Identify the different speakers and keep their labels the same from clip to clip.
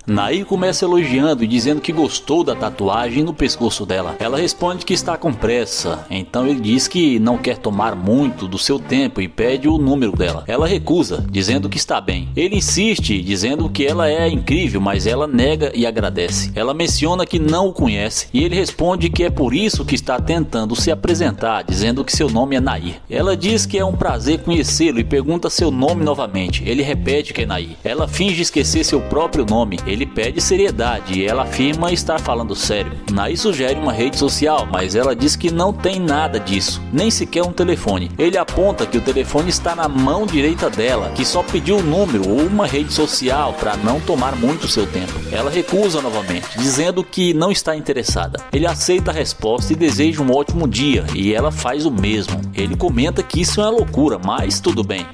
Speaker 1: Nair começa elogiando e dizendo que gostou da tatuagem no pescoço dela. Ela responde que está com pressa, então ele diz que não quer tomar muito do seu tempo e pede o número dela. Ela recusa, dizendo que está bem. Ele insiste, dizendo que ela é incrível, mas ela nega e agradece. Ela menciona que não o conhece e ele responde que é por isso que está tentando se apresentar, dizendo que seu nome é Nair. Ela diz que é um prazer conhecê-lo e pergunta seu nome novamente. Ele repete que é Nair. Ela finge esquecer seu próprio nome. Ele pede seriedade e ela afirma estar falando sério. Nair sugere uma rede social, mas ela diz que não tem nada disso, nem sequer um telefone. Ele aponta que o telefone está na mão direita dela, que só pediu um número ou uma rede social para não tomar muito seu tempo. Ela recusa novamente, dizendo que não está interessada. Ele aceita a resposta e deseja um ótimo dia, e ela faz o mesmo. Ele comenta que isso é uma loucura, mas tudo bem.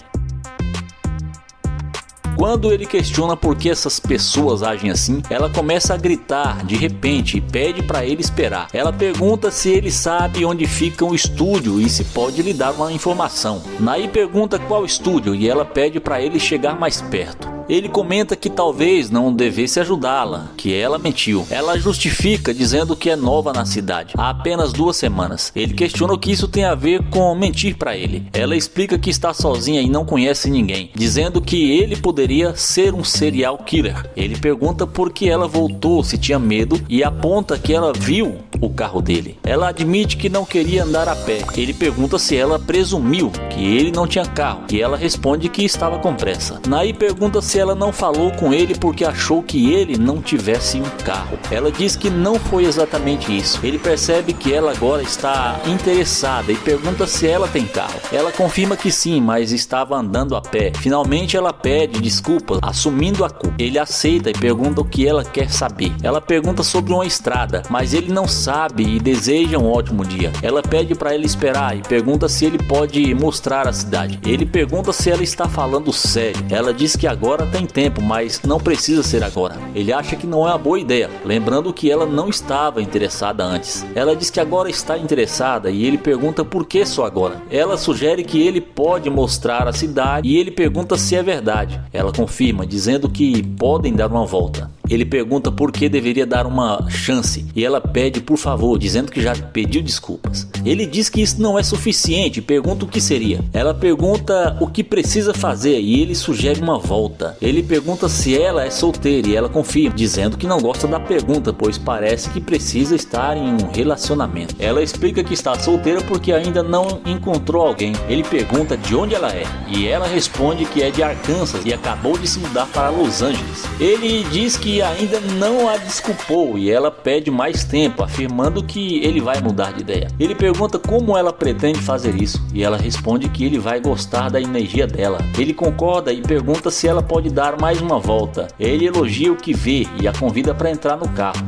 Speaker 1: Quando ele questiona por que essas pessoas agem assim, ela começa a gritar de repente e pede para ele esperar. Ela pergunta se ele sabe onde fica o estúdio e se pode lhe dar uma informação. Nair pergunta qual estúdio e ela pede para ele chegar mais perto. Ele comenta que talvez não devesse ajudá-la, que ela mentiu. Ela justifica dizendo que é nova na cidade, há apenas 2 semanas. Ele questiona o que isso tem a ver com mentir para ele. Ela explica que está sozinha e não conhece ninguém, dizendo que ele poderia ser um serial killer. Ele pergunta por que ela voltou, se tinha medo, e aponta que ela viu o carro dele. Ela admite que não queria andar a pé. Ele pergunta se ela presumiu que ele não tinha carro, e ela responde que estava com pressa. Nair pergunta se ela não falou com ele porque achou que ele não tivesse um carro. Ela diz que não foi exatamente isso. Ele percebe que ela agora está interessada e pergunta se ela tem carro. Ela confirma que sim, mas estava andando a pé. Finalmente ela pede desculpas, assumindo a culpa. Ele aceita e pergunta o que ela quer saber. Ela pergunta sobre uma estrada, mas ele não sabe e deseja um ótimo dia. Ela pede para ele esperar e pergunta se ele pode mostrar a cidade. Ele pergunta se ela está falando sério. Ela diz que agora tem tempo, mas não precisa ser agora. Ele acha que não é uma boa ideia, lembrando que ela não estava interessada antes. Ela diz que agora está interessada e ele pergunta por que só agora. Ela sugere que ele pode mostrar a cidade e ele pergunta se é verdade. Ela confirma, dizendo que podem dar uma volta. Ele pergunta por que deveria dar uma chance e ela pede por favor, dizendo que já pediu desculpas. Ele diz que isso não é suficiente e pergunta o que seria. Ela pergunta o que precisa fazer e ele sugere uma volta. Ele pergunta se ela é solteira e ela confirma, dizendo que não gosta da pergunta, pois parece que precisa estar em um relacionamento. Ela explica que está solteira porque ainda não encontrou alguém. Ele pergunta de onde ela é e ela responde que é de Arkansas e acabou de se mudar para Los Angeles. Ele diz que ainda não a desculpou e ela pede mais tempo, afirmando que ele vai mudar de ideia. Ele pergunta como ela pretende fazer isso e ela responde que ele vai gostar da energia dela. Ele concorda e pergunta se ela pode dar mais uma volta. Ele elogia o que vê e a convida para entrar no carro.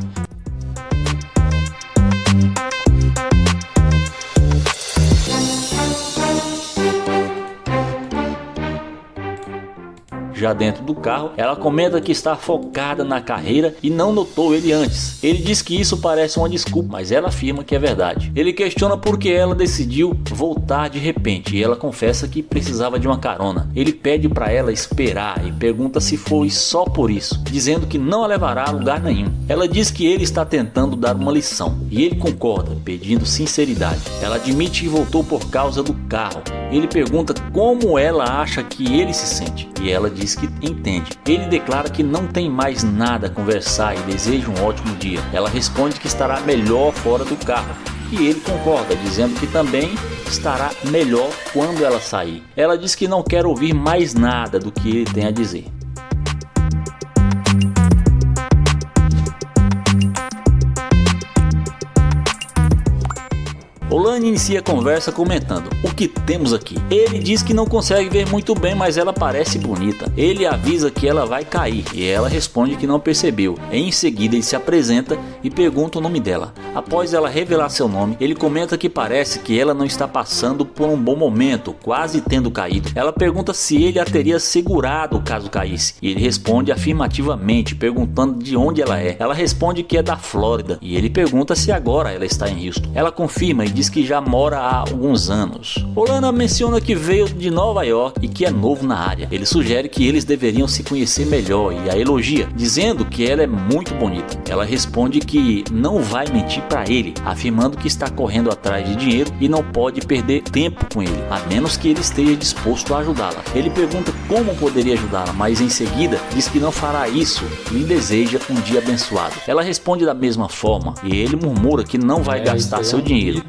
Speaker 1: Já dentro do carro, ela comenta que está focada na carreira e não notou ele antes. Ele diz que isso parece uma desculpa, mas ela afirma que é verdade. Ele questiona por que ela decidiu voltar de repente e ela confessa que precisava de uma carona. Ele pede para ela esperar e pergunta se foi só por isso, dizendo que não a levará a lugar nenhum. Ela diz que ele está tentando dar uma lição e ele concorda, pedindo sinceridade. Ela admite que voltou por causa do carro. Ele pergunta como ela acha que ele se sente e ela diz que entende. Ele declara que não tem mais nada a conversar e deseja um ótimo dia. Ela responde que estará melhor fora do carro e ele concorda, dizendo que também estará melhor quando ela sair. Ela diz que não quer ouvir mais nada do que ele tem a dizer. Olane inicia a conversa comentando: o que temos aqui? Ele diz que não consegue ver muito bem, mas ela parece bonita. Ele avisa que ela vai cair e ela responde que não percebeu. Em seguida ele se apresenta e pergunta o nome dela. Após ela revelar seu nome, ele comenta que parece que ela não está passando por um bom momento, quase tendo caído. Ela pergunta se ele a teria segurado caso caísse e ele responde afirmativamente, perguntando de onde ela é. Ela responde que é da Flórida e ele pergunta se agora ela está em Houston. Ela confirma e diz que já já mora há alguns anos. Orlando menciona que veio de Nova York e que é novo na área. Ele sugere que eles deveriam se conhecer melhor e a elogia, dizendo que ela é muito bonita. Ela responde que não vai mentir para ele, afirmando que está correndo atrás de dinheiro e não pode perder tempo com ele, a menos que ele esteja disposto a ajudá-la. Ele pergunta como poderia ajudá-la, mas em seguida diz que não fará isso e lhe deseja um dia abençoado. Ela responde da mesma forma e ele murmura que não vai gastar seu dinheiro.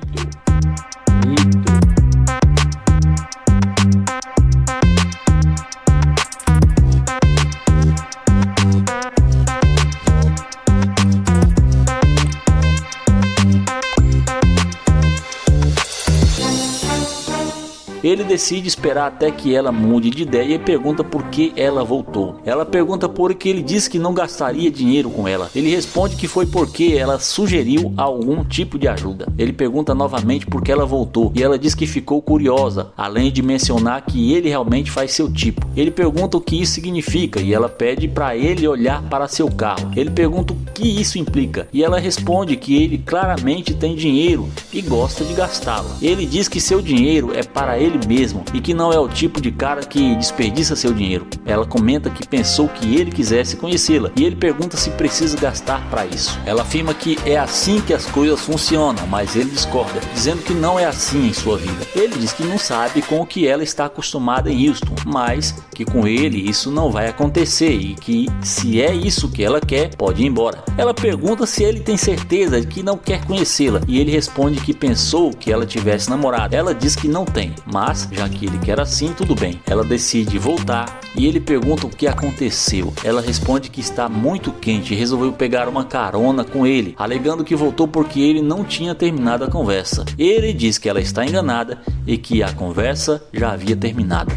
Speaker 1: Ele decide esperar até que ela mude de ideia e pergunta por que ela voltou. Ela pergunta por que ele disse que não gastaria dinheiro com ela. Ele responde que foi porque ela sugeriu algum tipo de ajuda. Ele pergunta novamente por que ela voltou e ela diz que ficou curiosa, além de mencionar que ele realmente faz seu tipo. Ele pergunta o que isso significa e ela pede para ele olhar para seu carro. Ele pergunta o que isso implica e ela responde que ele claramente tem dinheiro e gosta de gastá-lo. Ele diz que seu dinheiro é para ele mesmo e que não é o tipo de cara que desperdiça seu dinheiro. Ela comenta que pensou que ele quisesse conhecê-la e ele pergunta se precisa gastar para isso. Ela afirma que é assim que as coisas funcionam, mas ele discorda, dizendo que não é assim em sua vida. Ele diz que não sabe com o que ela está acostumada em Houston, mas que com ele isso não vai acontecer e que se é isso que ela quer, pode ir embora. Ela pergunta se ele tem certeza de que não quer conhecê-la e ele responde que pensou que ela tivesse namorado. Ela diz que não tem, mas já que ele quer assim, tudo bem. Ela decide voltar e ele pergunta o que aconteceu. Ela responde que está muito quente e resolveu pegar uma carona com ele, alegando que voltou porque ele não tinha terminado a conversa. Ele diz que ela está enganada e que a conversa já havia terminado.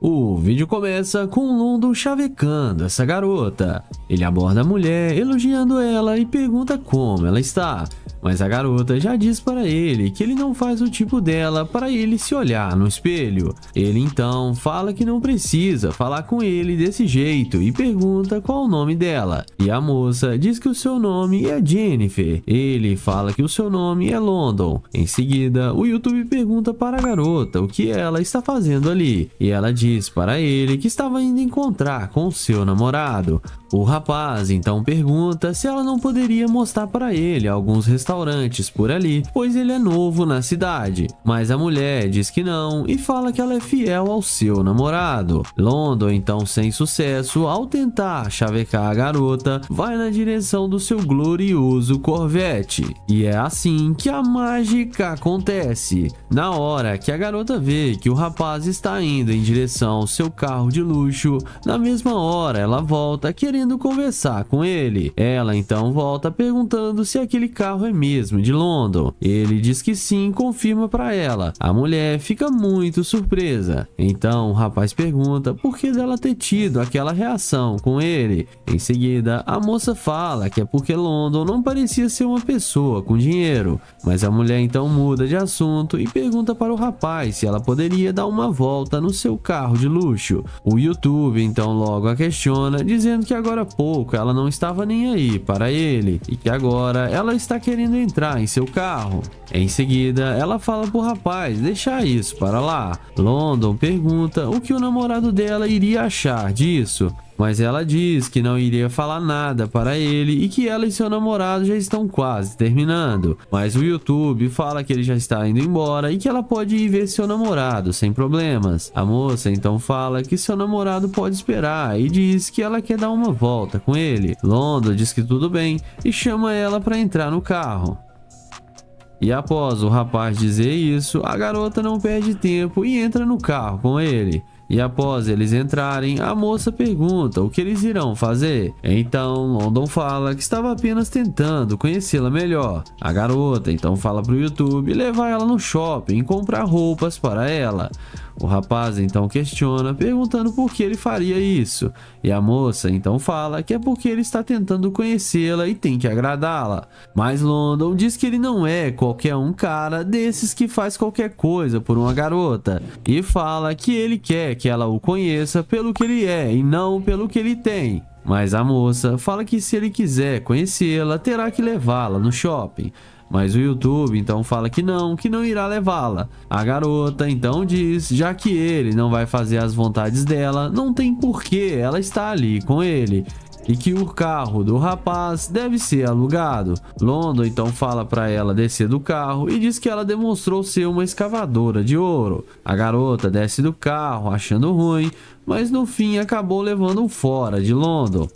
Speaker 2: O vídeo começa com London chavecando essa garota. Ele aborda a mulher, elogiando ela e pergunta como ela está. Mas a garota já diz para ele que ele não faz o tipo dela para ele se olhar no espelho. Ele então fala que não precisa falar com ele desse jeito e pergunta qual o nome dela. E a moça diz que o seu nome é Jennifer. Ele fala que o seu nome é London. Em seguida, o YouTube pergunta para a garota o que ela está fazendo ali. E ela diz para ele que estava indo encontrar com o seu namorado. O rapaz então pergunta se ela não poderia mostrar para ele alguns restaurantes por ali, pois ele é novo na cidade. Mas a mulher diz que não e fala que ela é fiel ao seu namorado. London então, sem sucesso, ao tentar chavecar a garota, vai na direção do seu glorioso Corvette. E é assim que a mágica acontece. Na hora que a garota vê que o rapaz está indo em direção ao seu carro de luxo, na mesma hora ela volta querendo conversar com ele. Ela então volta perguntando se aquele carro é mesmo de London. Ele diz que sim, confirma para ela. A mulher fica muito surpresa. Então o rapaz pergunta por que dela ter tido aquela reação com ele. Em seguida, a moça fala que é porque London não parecia ser uma pessoa com dinheiro. Mas a mulher então muda de assunto e pergunta para o rapaz se ela poderia dar uma volta no seu carro de luxo. O YouTube então logo a questiona, dizendo que agora há pouco ela não estava nem aí para ele e que agora ela está querendo entrar em seu carro. Em seguida, ela fala pro rapaz deixar isso para lá. London pergunta o que o namorado dela iria achar disso, mas ela diz que não iria falar nada para ele e que ela e seu namorado já estão quase terminando. Mas o YouTube fala que ele já está indo embora e que ela pode ir ver seu namorado sem problemas. A moça então fala que seu namorado pode esperar e diz que ela quer dar uma volta com ele. London diz que tudo bem e chama ela para entrar no carro. E após o rapaz dizer isso, a garota não perde tempo e entra no carro com ele. E após eles entrarem, a moça pergunta o que eles irão fazer. Então London fala que estava apenas tentando conhecê-la melhor. A garota então fala para o YouTube levar ela no shopping e comprar roupas para ela. O rapaz então questiona, perguntando por que ele faria isso. E a moça então fala que é porque ele está tentando conhecê-la e tem que agradá-la. Mas London diz que ele não é qualquer um cara desses que faz qualquer coisa por uma garota. E fala que ele quer que ela o conheça pelo que ele é e não pelo que ele tem. Mas a moça fala que se ele quiser conhecê-la, terá que levá-la no shopping. mas o YouTube então fala que não irá levá-la. A garota então diz, já que ele não vai fazer as vontades dela, não tem porquê ela estar ali com ele, e que o carro do rapaz deve ser alugado. London então fala para ela descer do carro e diz que ela demonstrou ser uma escavadora de ouro. A garota desce do carro achando ruim, mas no fim acabou levando um fora de London.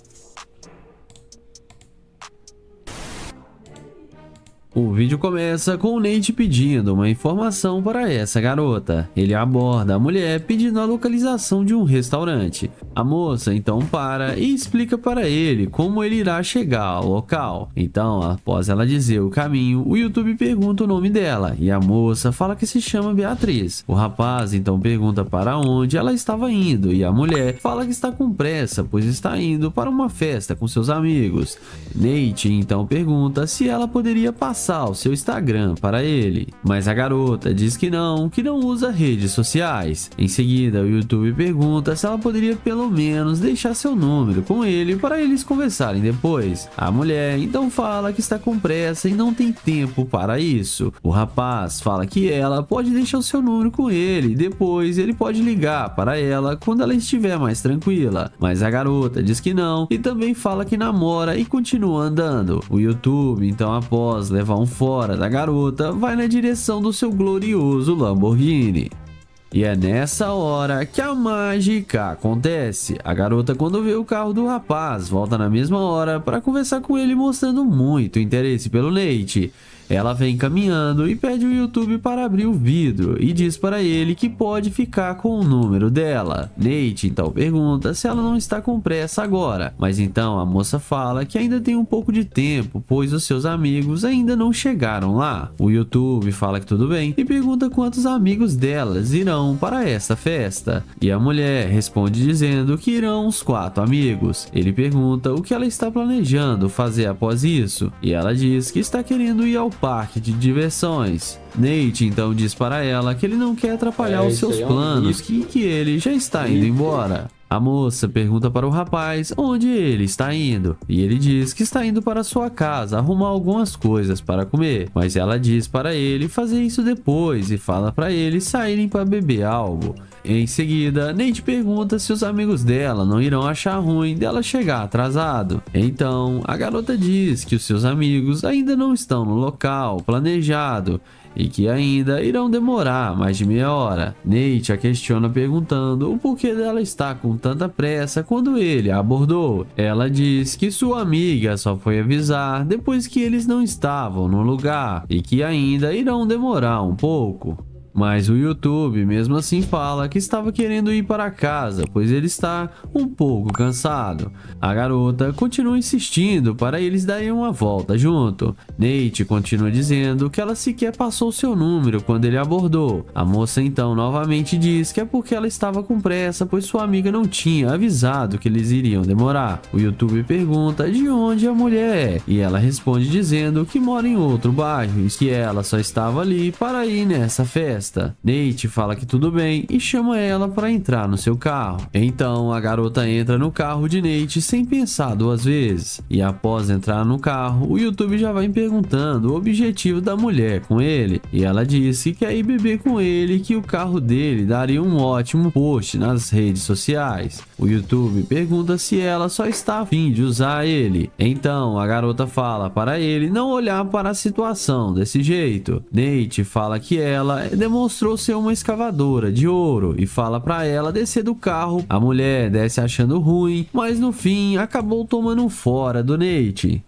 Speaker 2: O vídeo começa com o Nate pedindo uma informação para essa garota. Ele aborda a mulher pedindo a localização de um restaurante. A moça então para e explica para ele como ele irá chegar ao local. Então, após ela dizer o caminho, o YouTube pergunta o nome dela e a moça fala que se chama Beatriz. O rapaz então pergunta para onde ela estava indo e a mulher fala que está com pressa, pois está indo para uma festa com seus amigos. Nate então pergunta se ela poderia passar o seu Instagram para ele, mas a garota diz que não usa redes sociais. Em seguida, o YouTube pergunta se ela poderia pelo menos deixar seu número com ele para eles conversarem depois. A mulher então fala que está com pressa e não tem tempo para isso. O rapaz fala que ela pode deixar o seu número com ele, depois ele pode ligar para ela quando ela estiver mais tranquila, mas a garota diz que não e também fala que namora e continua andando. O YouTube então, após levar um fora da garota, vai na direção do seu glorioso Lamborghini. E é nessa hora que a mágica acontece. A garota, quando vê o carro do rapaz, volta na mesma hora para conversar com ele, mostrando muito interesse pelo Nate. Ela vem caminhando e pede o YouTube para abrir o vidro e diz para ele que pode ficar com o número dela. Nate então pergunta se ela não está com pressa agora, mas então a moça fala que ainda tem um pouco de tempo, pois os seus amigos ainda não chegaram lá. O YouTube fala que tudo bem e pergunta quantos amigos delas irão para essa festa. E a mulher responde dizendo que irão uns 4 amigos. Ele pergunta o que ela está planejando fazer após isso e ela diz que está querendo ir ao parque de diversões. Nate então diz para ela que ele não quer atrapalhar os seus planos e que ele já está indo embora. A moça pergunta para o rapaz onde ele está indo e ele diz que está indo para sua casa arrumar algumas coisas para comer, mas ela diz para ele fazer isso depois e fala para eles saírem para beber algo. Em seguida, Nate pergunta se os amigos dela não irão achar ruim dela chegar atrasado. Então, a garota diz que os seus amigos ainda não estão no local planejado e que ainda irão demorar mais de meia hora. Nate a questiona perguntando o porquê dela estar com tanta pressa quando ele a abordou. Ela diz que sua amiga só foi avisar depois que eles não estavam no lugar e que ainda irão demorar um pouco. Mas o YouTube mesmo assim fala que estava querendo ir para casa, pois ele está um pouco cansado. A garota continua insistindo para eles darem uma volta junto. Nate continua dizendo que ela sequer passou seu número quando ele abordou. A moça então novamente diz que é porque ela estava com pressa, pois sua amiga não tinha avisado que eles iriam demorar. O YouTube pergunta de onde a mulher é e ela responde dizendo que mora em outro bairro e que ela só estava ali para ir nessa festa. Nate fala que tudo bem e chama ela para entrar no seu carro. Então a garota entra no carro de Nate sem pensar 2 vezes. E após entrar no carro, o YouTube já vai perguntando o objetivo da mulher com ele. E ela disse que quer ir beber com ele e que o carro dele daria um ótimo post nas redes sociais. O YouTube pergunta se ela só está a fim de usar ele. Então a garota fala para ele não olhar para a situação desse jeito. Nate fala que ela demonstrou ser uma escavadora de ouro e fala para ela descer do carro. A mulher desce achando ruim, mas no fim acabou tomando um fora do Nate.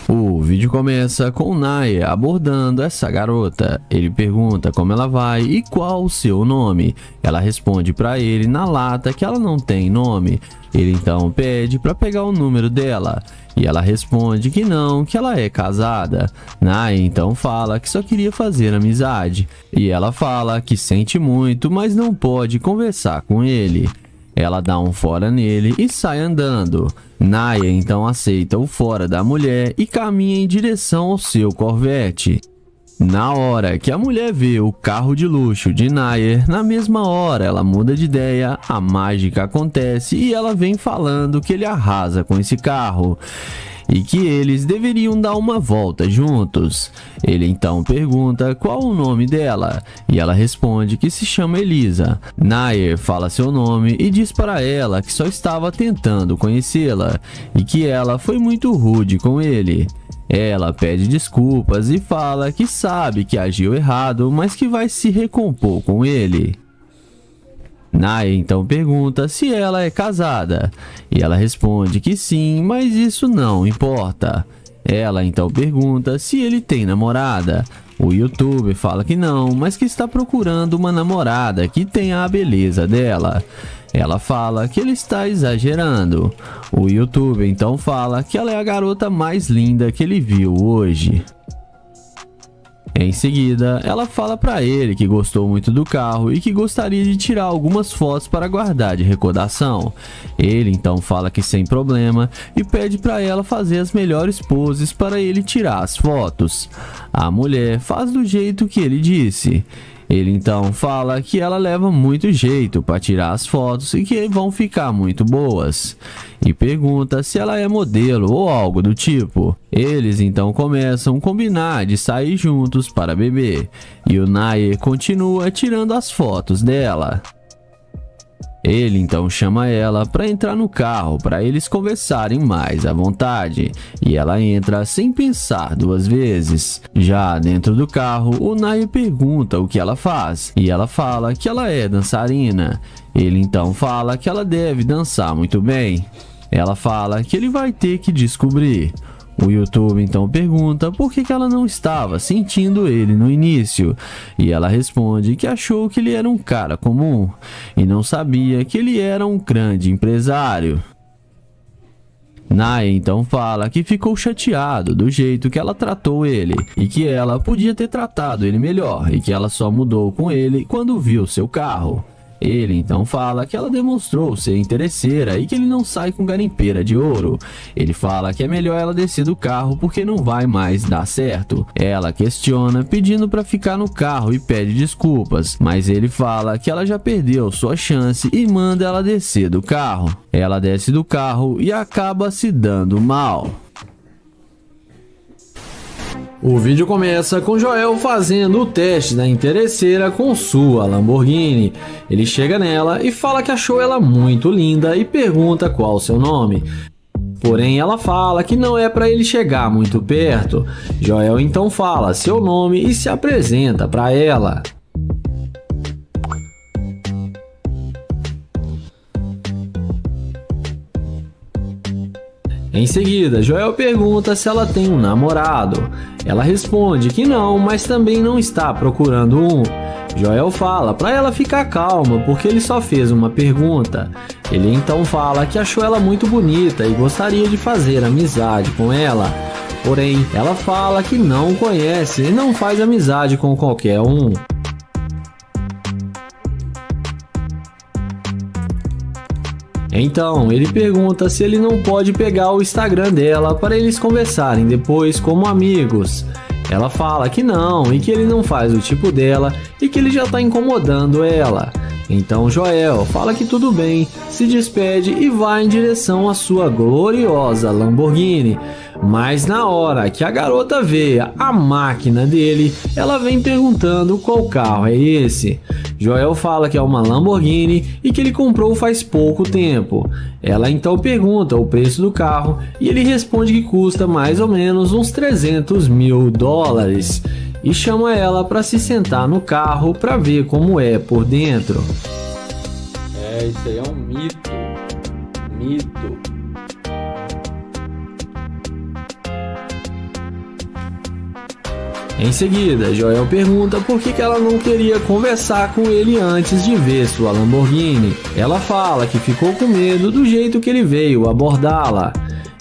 Speaker 2: O vídeo começa com Naya abordando essa garota. Ele pergunta como ela vai e qual o seu nome. Ela responde para ele na lata que ela não tem nome. Ele então pede para pegar o número dela e ela responde que não, que ela é casada. Naya então fala que só queria fazer amizade e ela fala que sente muito, mas não pode conversar com ele. Ela dá um fora nele e sai andando. Naya então aceita o fora da mulher e caminha em direção ao seu Corvette. Na hora que a mulher vê o carro de luxo de Nair, na mesma hora ela muda de ideia, a mágica acontece e ela vem falando que ele arrasa com esse carro. e que eles deveriam dar uma volta juntos. Ele então pergunta qual o nome dela e ela responde que se chama Elisa. Nair fala seu nome e diz para ela que só estava tentando conhecê-la e que ela foi muito rude com ele. Ela pede desculpas e fala que sabe que agiu errado, mas que vai se recompor com ele. Nair então pergunta se ela é casada, e ela responde que sim, mas isso não importa. Ela então pergunta se ele tem namorada. O youtuber fala que não, mas que está procurando uma namorada que tenha a beleza dela. Ela fala que ele está exagerando. O youtuber então fala que ela é a garota mais linda que ele viu hoje. Em seguida, ela fala para ele que gostou muito do carro e que gostaria de tirar algumas fotos para guardar de recordação. Ele então fala que sem problema e pede para ela fazer as melhores poses para ele tirar as fotos. A mulher faz do jeito que ele disse. Ele então fala que ela leva muito jeito para tirar as fotos e que vão ficar muito boas. E pergunta se ela é modelo ou algo do tipo. Eles então começam a combinar de sair juntos para beber. E o Nair continua tirando as fotos dela. Ele então chama ela para entrar no carro para eles conversarem mais à vontade, e ela entra sem pensar duas vezes. Já dentro do carro, o Nair pergunta o que ela faz, e ela fala que ela é dançarina. Ele então fala que ela deve dançar muito bem. Ela fala que ele vai ter que descobrir. O YouTube então pergunta por que ela não estava sentindo ele no início, e ela responde que achou que ele era um cara comum e não sabia que ele era um grande empresário. Nair então fala que ficou chateado do jeito que ela tratou ele e que ela podia ter tratado ele melhor e que ela só mudou com ele quando viu seu carro. Ele então fala que ela demonstrou ser interesseira e que ele não sai com garimpeira de ouro. Ele fala que é melhor ela descer do carro porque não vai mais dar certo. Ela questiona pedindo para ficar no carro e pede desculpas, mas ele fala que ela já perdeu sua chance e manda ela descer do carro. Ela desce do carro e acaba se dando mal. O vídeo começa com Joel fazendo o teste da interesseira com sua Lamborghini. Ele chega nela e fala que achou ela muito linda e pergunta qual o seu nome. Porém, ela fala que não é para ele chegar muito perto. Joel então fala seu nome e se apresenta para ela. Em seguida, Joel pergunta se ela tem um namorado. Ela responde que não, mas também não está procurando um. Joel fala para ela ficar calma, porque ele só fez uma pergunta. Ele então fala que achou ela muito bonita e gostaria de fazer amizade com ela. Porém, ela fala que não conhece e não faz amizade com qualquer um. Então, ele pergunta se ele não pode pegar o Instagram dela para eles conversarem depois como amigos. Ela fala que não e que ele não faz o tipo dela e que ele já está incomodando ela. Então Joel fala que tudo bem, se despede e vai em direção à sua gloriosa Lamborghini. Mas na hora que a garota vê a máquina dele, ela vem perguntando qual carro é esse. Joel fala que é uma Lamborghini e que ele comprou faz pouco tempo. Ela então pergunta o preço do carro e ele responde que custa mais ou menos uns 300 mil dólares. E chama ela para se sentar no carro para ver como é por dentro.
Speaker 1: Isso aí é um mito. Mito.
Speaker 2: Em seguida, Joel pergunta por que ela não queria conversar com ele antes de ver sua Lamborghini. Ela fala que ficou com medo do jeito que ele veio abordá-la.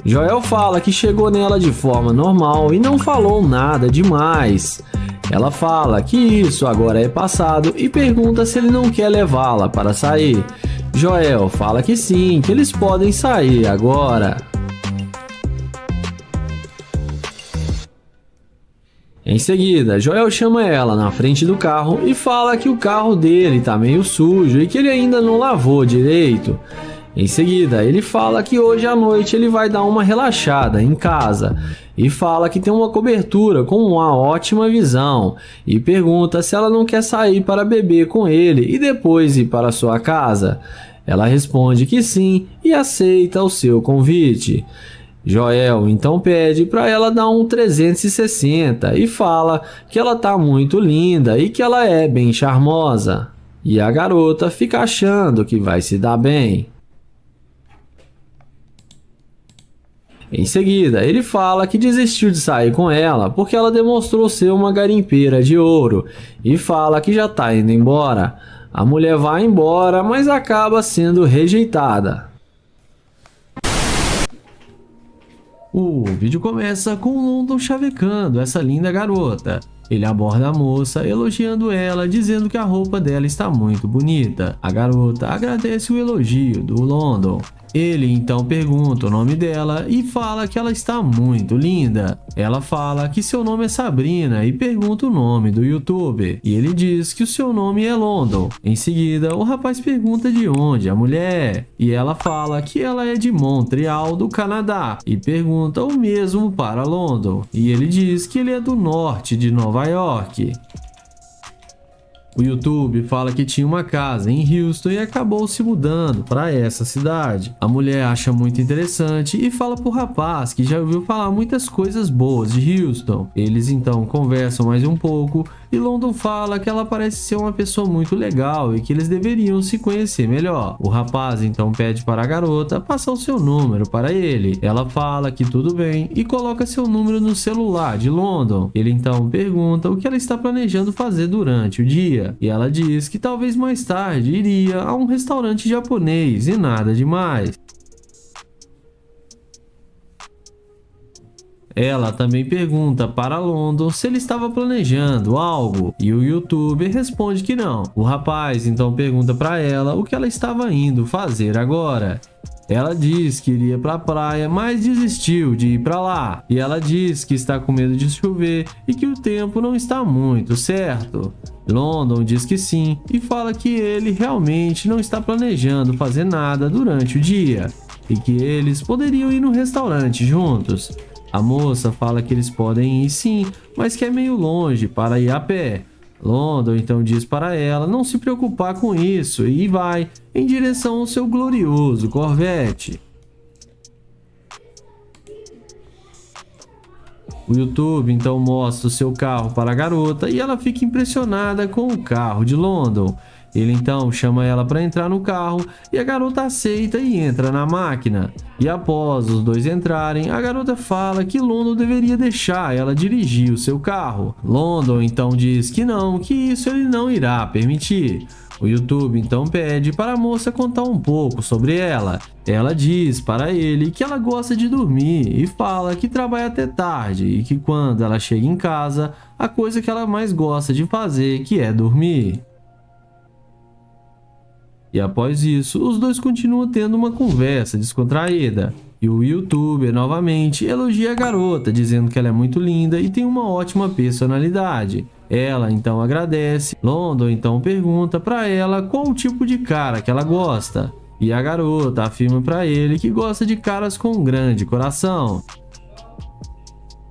Speaker 2: Joel fala que chegou nela de forma normal e não falou nada demais. Ela fala que isso agora é passado e pergunta se ele não quer levá-la para sair. Joel fala que sim, que eles podem sair agora. Em seguida, Joel chama ela na frente do carro e fala que o carro dele tá meio sujo e que ele ainda não lavou direito. Em seguida, ele fala que hoje à noite ele vai dar uma relaxada em casa e fala que tem uma cobertura com uma ótima visão e pergunta se ela não quer sair para beber com ele e depois ir para sua casa. Ela responde que sim e aceita o seu convite. Joel então pede para ela dar um 360 e fala que ela tá muito linda e que ela é bem charmosa. E a garota fica achando que vai se dar bem. Em seguida, ele fala que desistiu de sair com ela porque ela demonstrou ser uma garimpeira de ouro e fala que já tá indo embora. A mulher vai embora, mas acaba sendo rejeitada. O vídeo começa com o London chavecando essa linda garota. Ele aborda a moça, elogiando ela, dizendo que a roupa dela está muito bonita. A garota agradece o elogio do London. Ele então pergunta o nome dela e fala que ela está muito linda. Ela fala que seu nome é Sabrina e pergunta o nome do youtuber. E ele diz que o seu nome é London. Em seguida, o rapaz pergunta de onde a mulher é. E ela fala que ela é de Montreal, do Canadá. E pergunta o mesmo para London. E ele diz que ele é do norte de Nova York. O YouTube fala que tinha uma casa em Houston e acabou se mudando para essa cidade. A mulher acha muito interessante e fala pro rapaz que já ouviu falar muitas coisas boas de Houston. Eles então conversam mais um pouco e London fala que ela parece ser uma pessoa muito legal e que eles deveriam se conhecer melhor. O rapaz então pede para a garota passar o seu número para ele. Ela fala que tudo bem e coloca seu número no celular de London. Ele então pergunta o que ela está planejando fazer durante o dia. E ela diz que talvez mais tarde iria a um restaurante japonês e nada demais. Ela também pergunta para London se ele estava planejando algo e o youtuber responde que não. O rapaz então pergunta para ela o que ela estava indo fazer agora. Ela diz que iria para a praia, mas desistiu de ir para lá. E ela diz que está com medo de chover e que o tempo não está muito certo. London diz que sim e fala que ele realmente não está planejando fazer nada durante o dia e que eles poderiam ir no restaurante juntos. A moça fala que eles podem ir sim, mas que é meio longe para ir a pé. London então diz para ela não se preocupar com isso e vai em direção ao seu glorioso Corvette. O YouTube então mostra o seu carro para a garota e ela fica impressionada com o carro de London. Ele então chama ela para entrar no carro e a garota aceita e entra na máquina. E após os dois entrarem, a garota fala que London deveria deixar ela dirigir o seu carro. London então diz que não, que isso ele não irá permitir. O YouTube então pede para a moça contar um pouco sobre ela. Ela diz para ele que ela gosta de dormir e fala que trabalha até tarde e que quando ela chega em casa, a coisa que ela mais gosta de fazer que é dormir. E após isso, os dois continuam tendo uma conversa descontraída. E o youtuber novamente elogia a garota, dizendo que ela é muito linda e tem uma ótima personalidade. Ela então agradece. London então pergunta para ela qual o tipo de cara que ela gosta. E a garota afirma para ele que gosta de caras com um grande coração.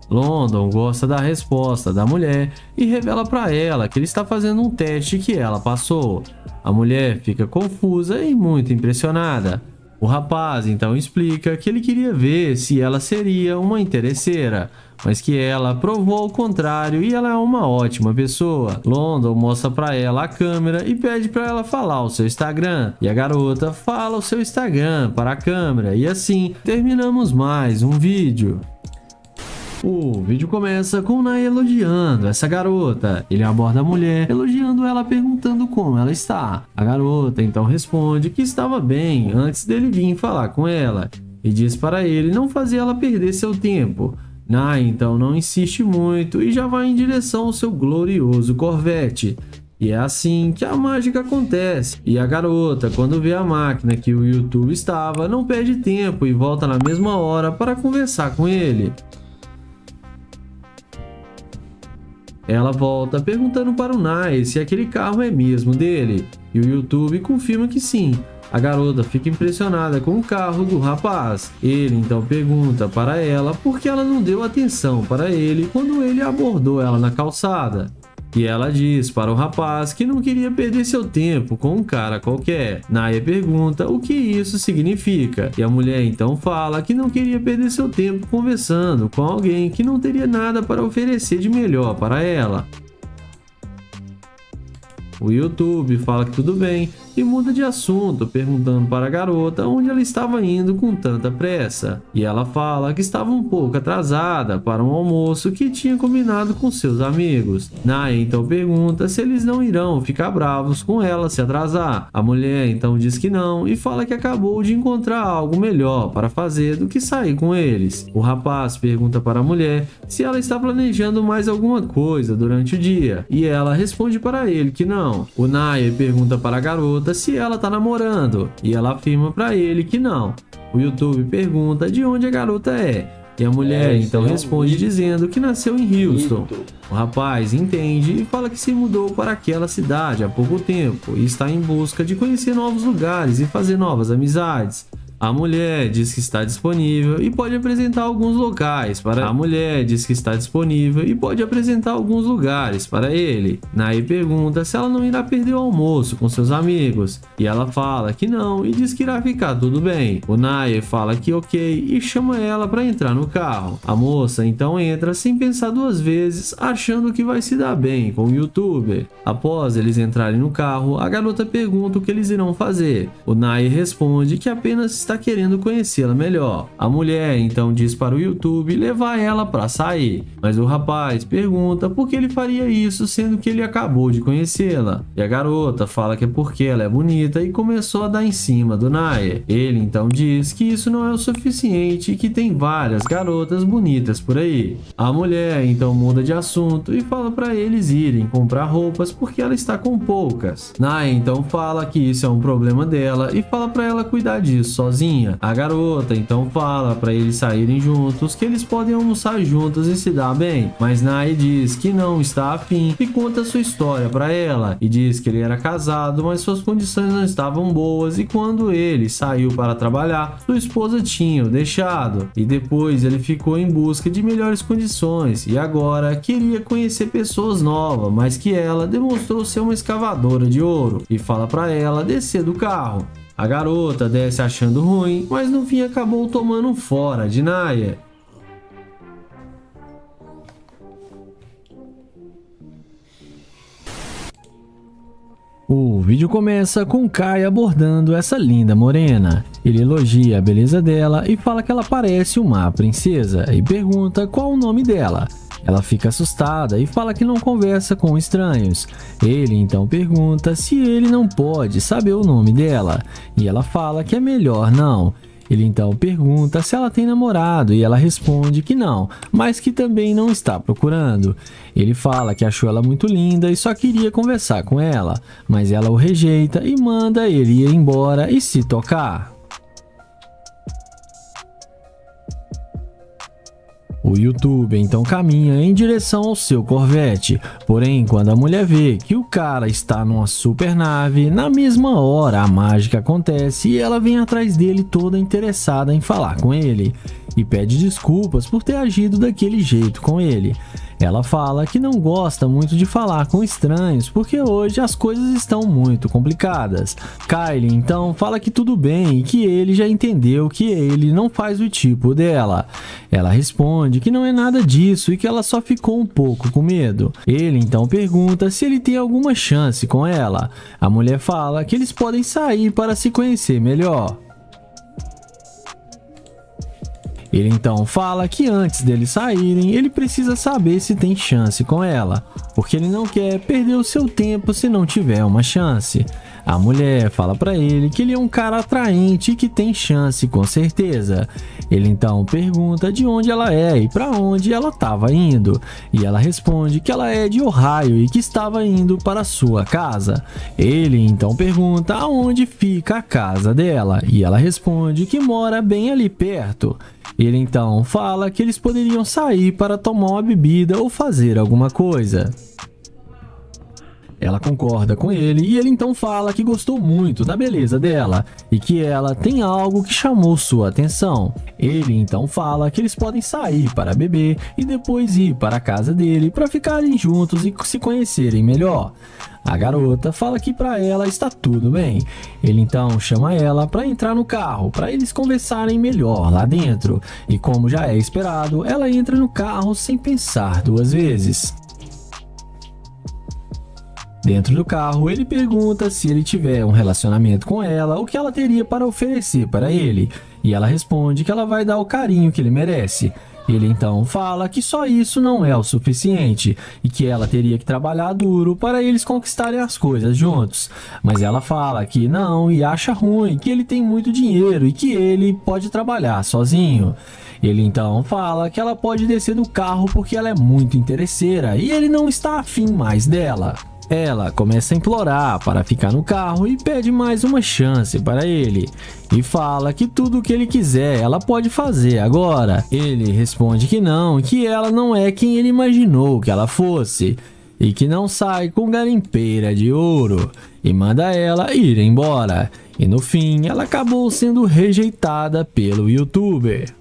Speaker 2: London gosta da resposta da mulher e revela para ela que ele está fazendo um teste que ela passou. A mulher fica confusa e muito impressionada. O rapaz então explica que ele queria ver se ela seria uma interesseira, mas que ela provou ao contrário e ela é uma ótima pessoa. London mostra para ela a câmera e pede para ela falar o seu Instagram. E a garota fala o seu Instagram para a câmera e assim terminamos mais um vídeo. O vídeo começa com Nai elogiando essa garota. Ele aborda a mulher, elogiando ela, perguntando como ela está. A garota então responde que estava bem antes dele vir falar com ela e diz para ele não fazer ela perder seu tempo. Nai então não insiste muito e já vai em direção ao seu glorioso Corvette. E é assim que a mágica acontece. E a garota, quando vê a máquina que o YouTube estava, não perde tempo e volta na mesma hora para conversar com ele. Ela volta perguntando para o Nai se aquele carro é mesmo dele, e o YouTube confirma que sim. A garota fica impressionada com o carro do rapaz. Ele então pergunta para ela por que ela não deu atenção para ele quando ele abordou ela na calçada. E ela diz para o rapaz que não queria perder seu tempo com um cara qualquer. Naya pergunta o que isso significa. E a mulher então fala que não queria perder seu tempo conversando com alguém que não teria nada para oferecer de melhor para ela. O YouTube fala que tudo bem e muda de assunto, perguntando para a garota onde ela estava indo com tanta pressa. E ela fala que estava um pouco atrasada para um almoço que tinha combinado com seus amigos. Naya então pergunta se eles não irão ficar bravos com ela se atrasar. A mulher então diz que não e fala que acabou de encontrar algo melhor para fazer do que sair com eles. O rapaz pergunta para a mulher se ela está planejando mais alguma coisa durante o dia e ela responde para ele que não. O Naya pergunta para a garota se ela tá namorando e ela afirma para ele que não. O YouTube pergunta de onde a garota é e a mulher então responde dizendo que nasceu em Houston. O rapaz entende e fala que se mudou para aquela cidade há pouco tempo e está em busca de conhecer novos lugares e fazer novas amizades. A mulher diz que está disponível e pode apresentar alguns locais para ele. Naya pergunta se ela não irá perder o almoço com seus amigos e ela fala que não e diz que irá ficar tudo bem. O Naya fala que ok e chama ela para entrar no carro. A moça então entra sem pensar duas vezes, achando que vai se dar bem com o YouTuber. Após eles entrarem no carro, a garota pergunta o que eles irão fazer. O Naya responde que apenas está querendo conhecê-la melhor. A mulher então diz para o YouTube levar ela para sair, mas o rapaz pergunta por que ele faria isso sendo que ele acabou de conhecê-la. E a garota fala que é porque ela é bonita e começou a dar em cima do Naya. Ele então diz que isso não é o suficiente e que tem várias garotas bonitas por aí. A mulher então muda de assunto e fala para eles irem comprar roupas porque ela está com poucas. Naya então fala que isso é um problema dela e fala para ela cuidar disso sozinha. A garota então fala para eles saírem juntos, que eles podem almoçar juntos e se dar bem, mas Naya diz que não está afim e conta sua história para ela e diz que ele era casado, mas suas condições não estavam boas e quando ele saiu para trabalhar, sua esposa tinha o deixado e depois ele ficou em busca de melhores condições e agora queria conhecer pessoas novas, mas que ela demonstrou ser uma escavadora de ouro e fala para ela descer do carro. A garota desce achando ruim, mas no fim acabou tomando um fora de Naya. O vídeo começa com Kai abordando essa linda morena. Ele elogia a beleza dela e fala que ela parece uma princesa e pergunta qual o nome dela. Ela fica assustada e fala que não conversa com estranhos. Ele então pergunta se ele não pode saber o nome dela e ela fala que é melhor não. Ele então pergunta se ela tem namorado e ela responde que não, mas que também não está procurando. Ele fala que achou ela muito linda e só queria conversar com ela, mas ela o rejeita e manda ele ir embora e se tocar. O YouTube então caminha em direção ao seu Corvette, porém quando a mulher vê que o cara está numa super nave, na mesma hora a mágica acontece e ela vem atrás dele toda interessada em falar com ele e pede desculpas por ter agido daquele jeito com ele. Ela fala que não gosta muito de falar com estranhos porque hoje as coisas estão muito complicadas. Kylie então fala que tudo bem e que ele já entendeu que ele não faz o tipo dela. Ela responde que não é nada disso e que ela só ficou um pouco com medo. Ele então pergunta se ele tem alguma chance com ela. A mulher fala que eles podem sair para se conhecer melhor. Ele então fala que antes deles saírem, ele precisa saber se tem chance com ela, porque ele não quer perder o seu tempo se não tiver uma chance. A mulher fala pra ele que ele é um cara atraente e que tem chance com certeza. Ele então pergunta de onde ela é e pra onde ela estava indo, e ela responde que ela é de Ohio e que estava indo para sua casa. Ele então pergunta aonde fica a casa dela, e ela responde que mora bem ali perto. Ele então fala que eles poderiam sair para tomar uma bebida ou fazer alguma coisa. Ela concorda com ele e ele então fala que gostou muito da beleza dela e que ela tem algo que chamou sua atenção. Ele então fala que eles podem sair para beber e depois ir para a casa dele para ficarem juntos e se conhecerem melhor. A garota fala que para ela está tudo bem. Ele então chama ela para entrar no carro para eles conversarem melhor lá dentro. E como já é esperado, ela entra no carro sem pensar duas vezes. Dentro do carro, ele pergunta se ele tiver um relacionamento com ela, o que ela teria para oferecer para ele. E ela responde que ela vai dar o carinho que ele merece. Ele então fala que só isso não é o suficiente e que ela teria que trabalhar duro para eles conquistarem as coisas juntos. Mas ela fala que não e acha ruim, que ele tem muito dinheiro e que ele pode trabalhar sozinho. Ele então fala que ela pode descer do carro porque ela é muito interesseira e ele não está afim mais dela. Ela começa a implorar para ficar no carro e pede mais uma chance para ele. E fala que tudo o que ele quiser ela pode fazer agora. Ele responde que não, que ela não é quem ele imaginou que ela fosse. E que não sai com garimpeira de ouro. E manda ela ir embora. E no fim ela acabou sendo rejeitada pelo youtuber.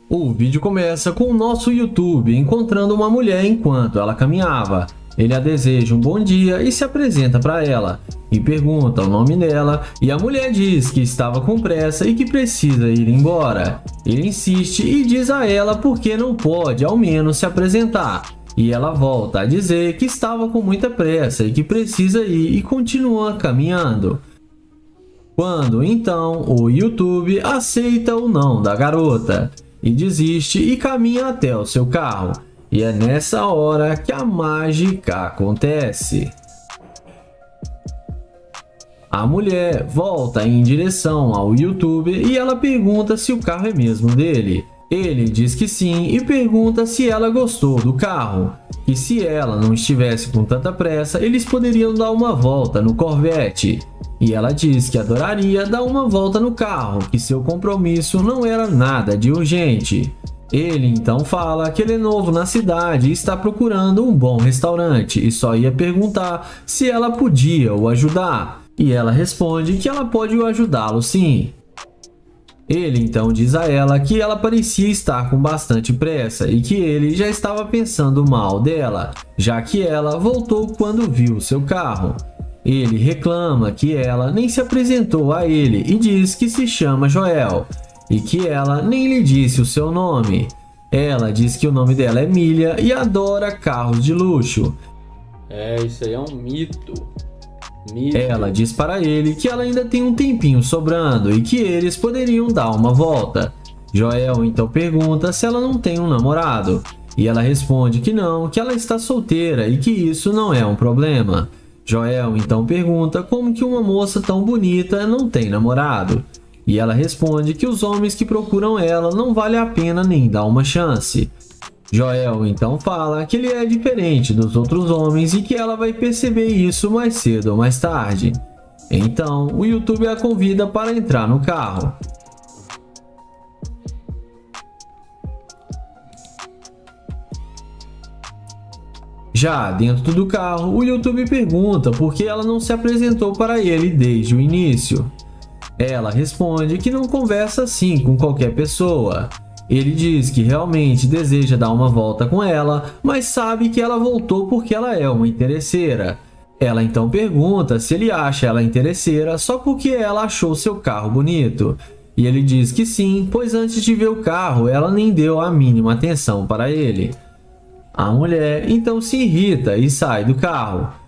Speaker 2: O vídeo começa com o nosso YouTube encontrando uma mulher enquanto ela caminhava. Ele a deseja um bom dia e se apresenta para ela, e pergunta o nome dela, e a mulher diz que estava com pressa e que precisa ir embora. Ele insiste e diz a ela por que não pode ao menos se apresentar, e ela volta a dizer que estava com muita pressa e que precisa ir e continua caminhando. Quando então o YouTube aceita o não da garota, e desiste e caminha até o seu carro. E é nessa hora que a mágica acontece. A mulher volta em direção ao YouTube e ela pergunta se o carro é mesmo dele. Ele diz que sim e pergunta se ela gostou do carro. E se ela não estivesse com tanta pressa, eles poderiam dar uma volta no Corvette. E ela diz que adoraria dar uma volta no carro, que seu compromisso não era nada de urgente. Ele então fala que ele é novo na cidade e está procurando um bom restaurante e só ia perguntar se ela podia o ajudar. E ela responde que ela pode o ajudá-lo sim. Ele então diz a ela que ela parecia estar com bastante pressa e que ele já estava pensando mal dela, já que ela voltou quando viu seu carro. Ele reclama que ela nem se apresentou a ele e diz que se chama Joel. E que ela nem lhe disse o seu nome. Ela diz que o nome dela é Milha e adora carros de luxo.
Speaker 1: Isso aí é um mito.
Speaker 2: Ela diz para ele que ela ainda tem um tempinho sobrando e que eles poderiam dar uma volta. Joel então pergunta se ela não tem um namorado. E ela responde que não, que ela está solteira e que isso não é um problema. Joel então pergunta como que uma moça tão bonita não tem namorado. E ela responde que os homens que procuram ela não vale a pena nem dar uma chance. Joel então fala que ele é diferente dos outros homens e que ela vai perceber isso mais cedo ou mais tarde. Então, o YouTube a convida para entrar no carro. Já dentro do carro, o YouTube pergunta por que ela não se apresentou para ele desde o início. Ela responde que não conversa assim com qualquer pessoa. Ele diz que realmente deseja dar uma volta com ela, mas sabe que ela voltou porque ela é uma interesseira. Ela então pergunta se ele acha ela interesseira só porque ela achou seu carro bonito. E ele diz que sim, pois antes de ver o carro, ela nem deu a mínima atenção para ele. A mulher então se irrita e sai do carro.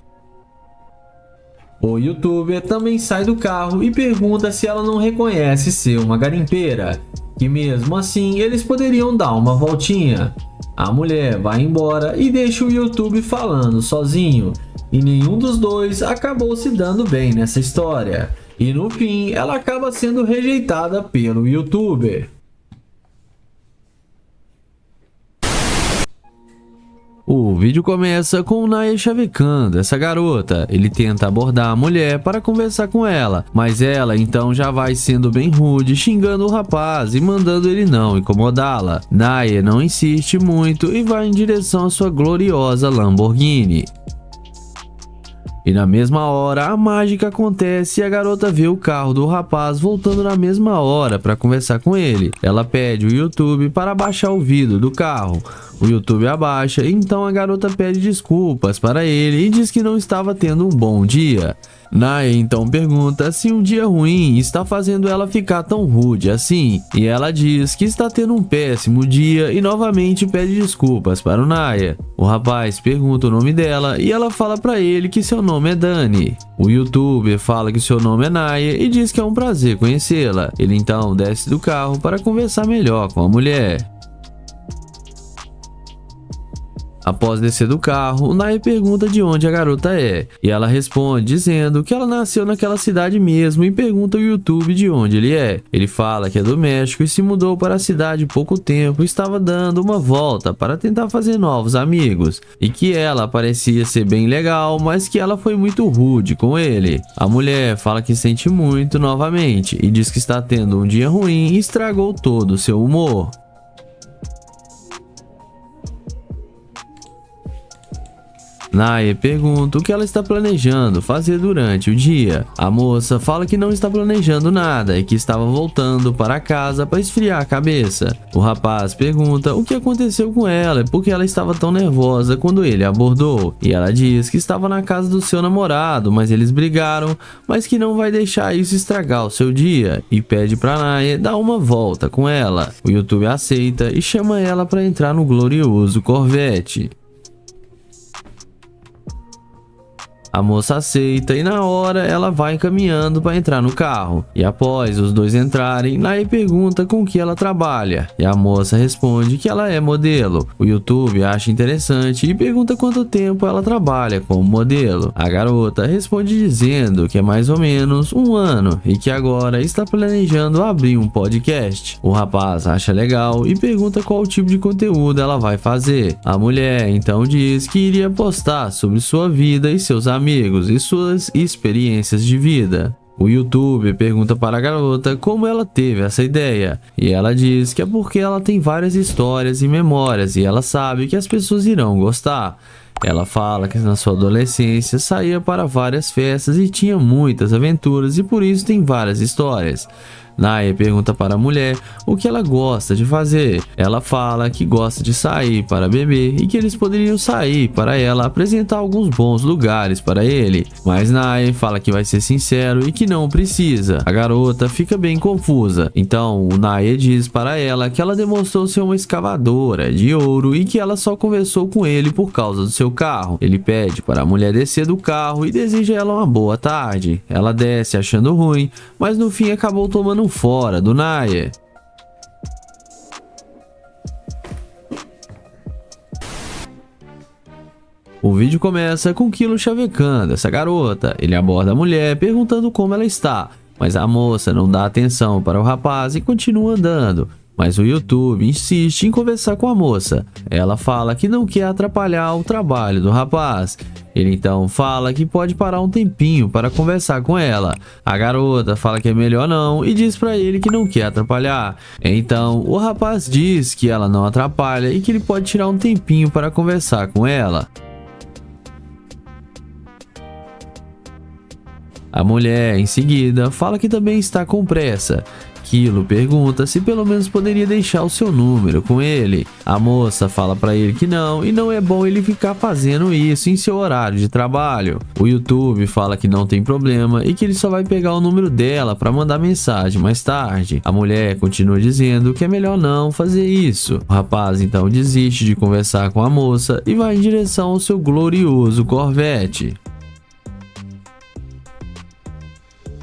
Speaker 2: O youtuber também sai do carro e pergunta se ela não reconhece ser uma garimpeira, que mesmo assim eles poderiam dar uma voltinha. A mulher vai embora e deixa o YouTube falando sozinho, e nenhum dos dois acabou se dando bem nessa história. E no fim ela acaba sendo rejeitada pelo youtuber. O vídeo começa com o Naya chavecando essa garota. Ele tenta abordar a mulher para conversar com ela, mas ela então já vai sendo bem rude, xingando o rapaz e mandando ele não incomodá-la. Naya não insiste muito e vai em direção à sua gloriosa Lamborghini. E na mesma hora, a mágica acontece e a garota vê o carro do rapaz voltando na mesma hora para conversar com ele. Ela pede o YouTube para abaixar o vidro do carro. O YouTube abaixa, então a garota pede desculpas para ele e diz que não estava tendo um bom dia. Nae então pergunta se um dia ruim está fazendo ela ficar tão rude assim, e ela diz que está tendo um péssimo dia e novamente pede desculpas para o Nae. O rapaz pergunta o nome dela e ela fala para ele que seu nome é Dani. O YouTuber fala que seu nome é Nae e diz que é um prazer conhecê-la. Ele então desce do carro para conversar melhor com a mulher. Após descer do carro, o Nae pergunta de onde a garota é, e ela responde dizendo que ela nasceu naquela cidade mesmo e pergunta ao YouTube de onde ele é. Ele fala que é do México e se mudou para a cidade há pouco tempo e estava dando uma volta para tentar fazer novos amigos, e que ela parecia ser bem legal, mas que ela foi muito rude com ele. A mulher fala que sente muito novamente e diz que está tendo um dia ruim e estragou todo o seu humor. Nae pergunta o que ela está planejando fazer durante o dia. A moça fala que não está planejando nada e que estava voltando para casa para esfriar a cabeça. O rapaz pergunta o que aconteceu com ela e por que ela estava tão nervosa quando ele a abordou. E ela diz que estava na casa do seu namorado, mas eles brigaram, mas que não vai deixar isso estragar o seu dia, e pede para Nae dar uma volta com ela. O YouTube aceita e chama ela para entrar no glorioso Corvette. A moça aceita e na hora ela vai caminhando para entrar no carro. E após os dois entrarem, Nae pergunta com que ela trabalha. E a moça responde que ela é modelo. O YouTube acha interessante e pergunta quanto tempo ela trabalha como modelo. A garota responde dizendo que é mais ou menos 1 ano e que agora está planejando abrir um podcast. O rapaz acha legal e pergunta qual tipo de conteúdo ela vai fazer. A mulher então diz que iria postar sobre sua vida e seus amigos e suas experiências de vida. O YouTube pergunta para a garota como ela teve essa ideia, e ela diz que é porque ela tem várias histórias e memórias e ela sabe que as pessoas irão gostar. Ela fala que na sua adolescência saía para várias festas e tinha muitas aventuras e por isso tem várias histórias. Nae pergunta para a mulher o que ela gosta de fazer. Ela fala que gosta de sair para beber e que eles poderiam sair para ela apresentar alguns bons lugares para ele. Mas Nae fala que vai ser sincero e que não precisa. A garota fica bem confusa. Então o Nae diz para ela que ela demonstrou ser uma escavadora de ouro e que ela só conversou com ele por causa do seu carro. Ele pede para a mulher descer do carro e deseja ela uma boa tarde. Ela desce achando ruim, mas no fim acabou tomando fora do Nae. O vídeo começa com Kilo chavecando essa garota. Ele aborda a mulher perguntando como ela está, mas a moça não dá atenção para o rapaz e continua andando. Mas o YouTube insiste em conversar com a moça. Ela fala que não quer atrapalhar o trabalho do rapaz. Ele então fala que pode parar um tempinho para conversar com ela. A garota fala que é melhor não e diz para ele que não quer atrapalhar. Então o rapaz diz que ela não atrapalha e que ele pode tirar um tempinho para conversar com ela. A mulher, em seguida, fala que também está com pressa. Kilo pergunta se pelo menos poderia deixar o seu número com ele. A moça fala para ele que não, e não é bom ele ficar fazendo isso em seu horário de trabalho. O YouTube fala que não tem problema e que ele só vai pegar o número dela para mandar mensagem mais tarde. A mulher continua dizendo que é melhor não fazer isso. O rapaz então desiste de conversar com a moça e vai em direção ao seu glorioso Corvette.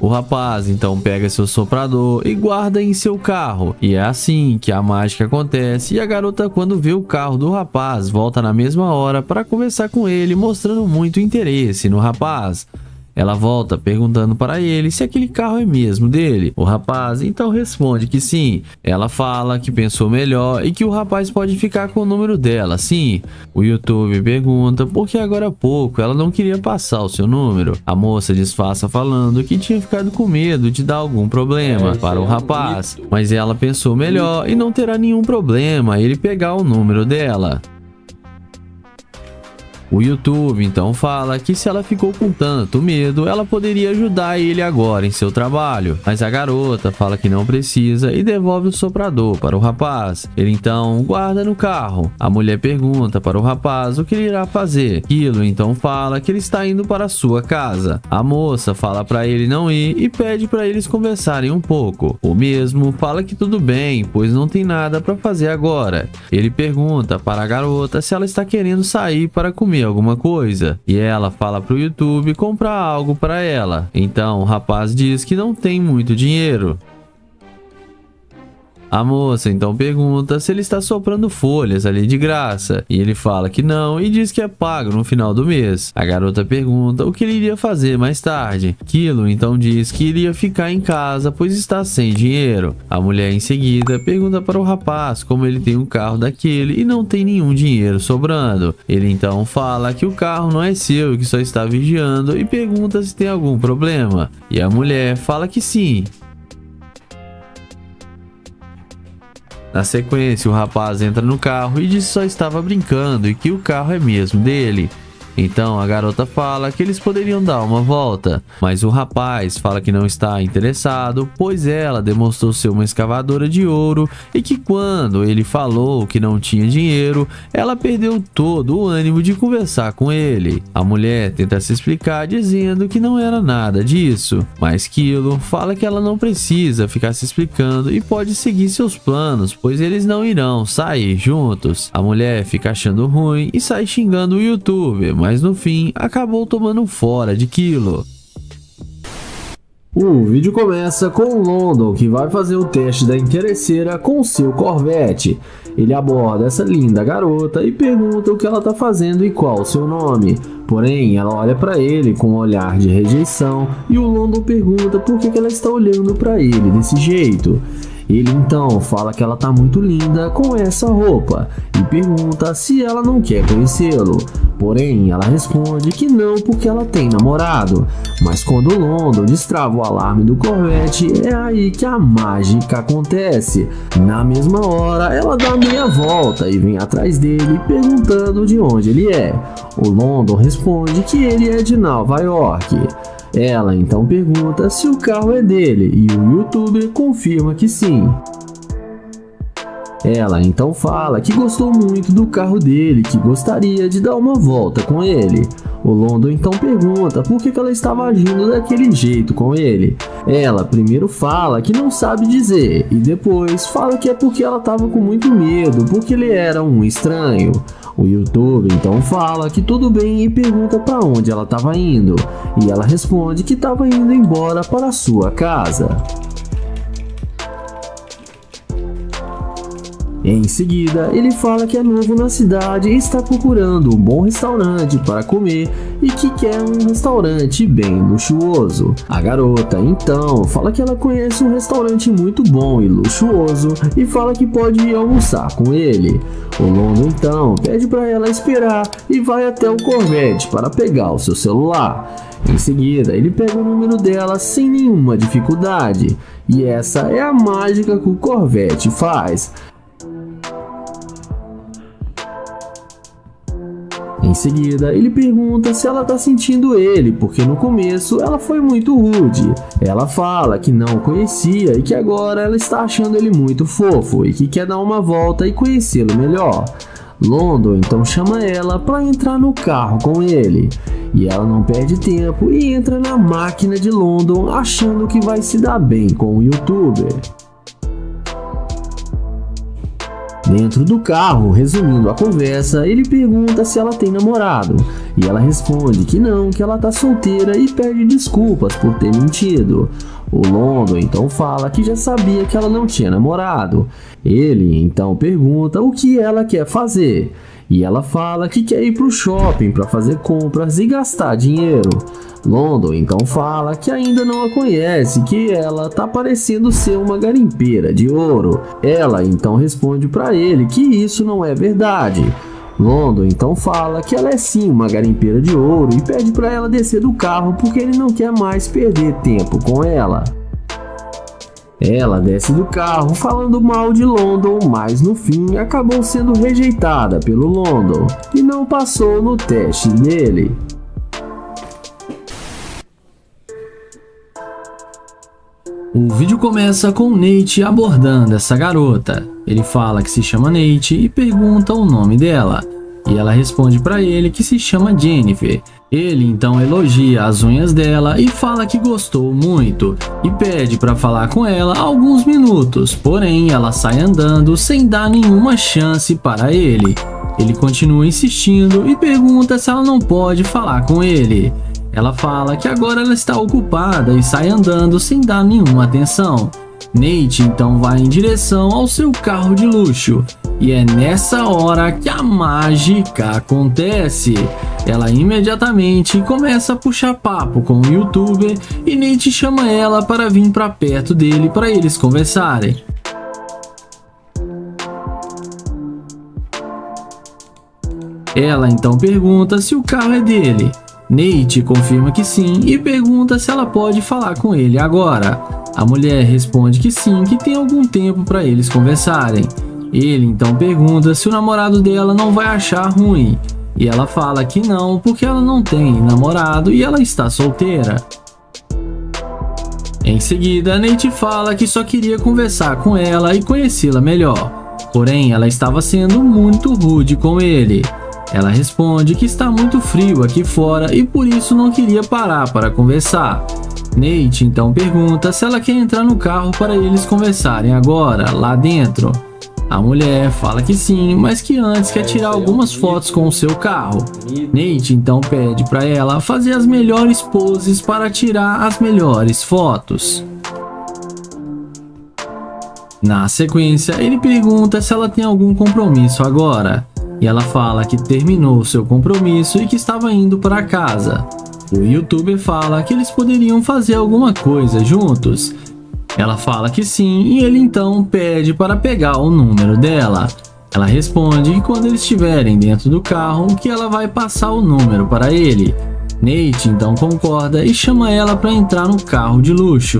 Speaker 2: O rapaz então pega seu soprador e guarda em seu carro. E é assim que a mágica acontece e a garota, quando vê o carro do rapaz, volta na mesma hora para conversar com ele, mostrando muito interesse no rapaz. Ela volta perguntando para ele se aquele carro é mesmo dele. O rapaz então responde que sim. Ela fala que pensou melhor e que o rapaz pode ficar com o número dela, sim. O YouTube pergunta por que agora há pouco ela não queria passar o seu número. A moça disfarça falando que tinha ficado com medo de dar algum problema para o rapaz, mas ela pensou melhor e não terá nenhum problema ele pegar o número dela. O YouTube então fala que se ela ficou com tanto medo, ela poderia ajudar ele agora em seu trabalho, mas a garota fala que não precisa e devolve o soprador para o rapaz. Ele então guarda no carro. A mulher pergunta para o rapaz o que ele irá fazer. Kilo então fala que ele está indo para sua casa. A moça fala para ele não ir e pede para eles conversarem um pouco. O mesmo fala que tudo bem, pois não tem nada para fazer agora. Ele pergunta para a garota se ela está querendo sair para comer alguma coisa, e ela fala para o YouTube comprar algo para ela. Então o rapaz diz que não tem muito dinheiro. A moça então pergunta se ele está soprando folhas ali de graça, e ele fala que não e diz que é pago no final do mês. A garota pergunta o que ele iria fazer mais tarde. Kilo então diz que iria ficar em casa pois está sem dinheiro. A mulher em seguida pergunta para o rapaz como ele tem um carro daquele e não tem nenhum dinheiro sobrando. Ele então fala que o carro não é seu e que só está vigiando e pergunta se tem algum problema. E a mulher fala que sim. Na sequência, o rapaz entra no carro e diz que só estava brincando e que o carro é mesmo dele. Então a garota fala que eles poderiam dar uma volta, mas o rapaz fala que não está interessado, pois ela demonstrou ser uma escavadora de ouro e que quando ele falou que não tinha dinheiro, ela perdeu todo o ânimo de conversar com ele. A mulher tenta se explicar dizendo que não era nada disso, mas Kilo fala que ela não precisa ficar se explicando e pode seguir seus planos, pois eles não irão sair juntos. A mulher fica achando ruim e sai xingando o YouTuber, mas no fim acabou tomando fora de Kilo.
Speaker 3: O vídeo começa com o London, que vai fazer o teste da interesseira com seu Corvette. Ele aborda essa linda garota e pergunta o que ela está fazendo e qual o seu nome. Porém, ela olha para ele com um olhar de rejeição e o London pergunta por que ela está olhando para ele desse jeito. Ele então fala que ela tá muito linda com essa roupa e pergunta se ela não quer conhecê-lo. Porém, ela responde que não porque ela tem namorado. Mas quando o London destrava o alarme do Corvette, é aí que a mágica acontece. Na mesma hora, ela dá meia volta e vem atrás dele perguntando de onde ele é. O London responde que ele é de Nova York. Ela então pergunta se o carro é dele e o YouTuber confirma que sim. Ela então fala que gostou muito do carro dele, que gostaria de dar uma volta com ele. O London então pergunta por que ela estava agindo daquele jeito com ele. Ela primeiro fala que não sabe dizer e depois fala que é porque ela estava com muito medo, porque ele era um estranho. O YouTuber então fala que tudo bem e pergunta para onde ela estava indo. E ela responde que estava indo embora para a sua casa. Em seguida, ele fala que é novo na cidade e está procurando um bom restaurante para comer e que quer um restaurante bem luxuoso. A garota, então, fala que ela conhece um restaurante muito bom e luxuoso e fala que pode ir almoçar com ele. O London, então, pede para ela esperar e vai até o Corvette para pegar o seu celular. Em seguida, ele pega o número dela sem nenhuma dificuldade. E essa é a mágica que o Corvette faz. Em seguida, ele pergunta se ela está sentindo ele, porque no começo ela foi muito rude. Ela fala que não o conhecia e que agora ela está achando ele muito fofo e que quer dar uma volta e conhecê-lo melhor. London então chama ela para entrar no carro com ele. E ela não perde tempo e entra na máquina de London achando que vai se dar bem com o YouTuber. Dentro do carro, resumindo a conversa, ele pergunta se ela tem namorado. E ela responde que não, que ela tá solteira e pede desculpas por ter mentido. O London então fala que já sabia que ela não tinha namorado. Ele então pergunta o que ela quer fazer. E ela fala que quer ir pro shopping para fazer compras e gastar dinheiro. London então fala que ainda não a conhece, que ela tá parecendo ser uma garimpeira de ouro. Ela então responde para ele que isso não é verdade. London então fala que ela é sim uma garimpeira de ouro e pede para ela descer do carro porque ele não quer mais perder tempo com ela. Ela desce do carro falando mal de London, mas no fim acabou sendo rejeitada pelo London e não passou no teste dele.
Speaker 2: O vídeo começa com Nate abordando essa garota. Ele fala que se chama Nate e pergunta o nome dela. E ela responde para ele que se chama Jennifer. Ele então elogia as unhas dela e fala que gostou muito e pede para falar com ela alguns minutos, porém ela sai andando sem dar nenhuma chance para ele. Ele continua insistindo e pergunta se ela não pode falar com ele. Ela fala que agora ela está ocupada e sai andando sem dar nenhuma atenção. Nate então vai em direção ao seu carro de luxo. E é nessa hora que a mágica acontece. Ela imediatamente começa a puxar papo com o youtuber e Nate chama ela para vir para perto dele para eles conversarem. Ela então pergunta se o carro é dele. Nate confirma que sim e pergunta se ela pode falar com ele agora. A mulher responde que sim, que tem algum tempo para eles conversarem. Ele então pergunta se o namorado dela não vai achar ruim. E ela fala que não, porque ela não tem namorado e ela está solteira. Em seguida, Nate fala que só queria conversar com ela e conhecê-la melhor. Porém, ela estava sendo muito rude com ele. Ela responde que está muito frio aqui fora e por isso não queria parar para conversar. Nate então pergunta se ela quer entrar no carro para eles conversarem agora, lá dentro. A mulher fala que sim, mas que antes quer tirar algumas fotos com o seu carro. Nate então pede para ela fazer as melhores poses para tirar as melhores fotos. Na sequência, ele pergunta se ela tem algum compromisso agora. E ela fala que terminou seu compromisso e que estava indo para casa. O youtuber fala que eles poderiam fazer alguma coisa juntos. Ela fala que sim e ele então pede para pegar o número dela. Ela responde que quando eles estiverem dentro do carro que ela vai passar o número para ele. Nate então concorda e chama ela para entrar no carro de luxo.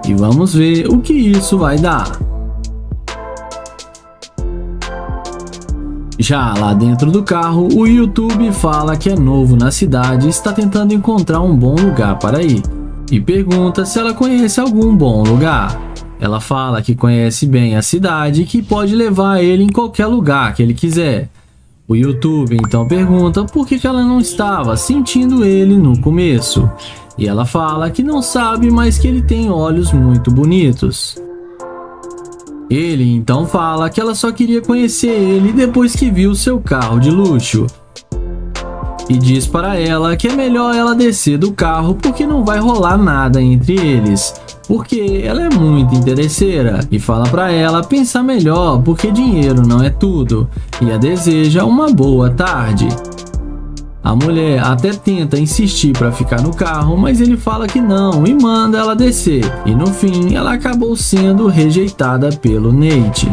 Speaker 2: E vamos ver o que isso vai dar. Já lá dentro do carro, o YouTube fala que é novo na cidade e está tentando encontrar um bom lugar para ir. E pergunta se ela conhece algum bom lugar. Ela fala que conhece bem a cidade e que pode levar ele em qualquer lugar que ele quiser. O YouTube então pergunta por que ela não estava sentindo ele no começo. E ela fala que não sabe, mas que ele tem olhos muito bonitos. Ele então fala que ela só queria conhecer ele depois que viu seu carro de luxo. E diz para ela que é melhor ela descer do carro porque não vai rolar nada entre eles. Porque ela é muito interesseira e fala para ela pensar melhor porque dinheiro não é tudo. E a deseja uma boa tarde. A mulher até tenta insistir para ficar no carro, mas ele fala que não e manda ela descer. E no fim, ela acabou sendo rejeitada pelo Nate.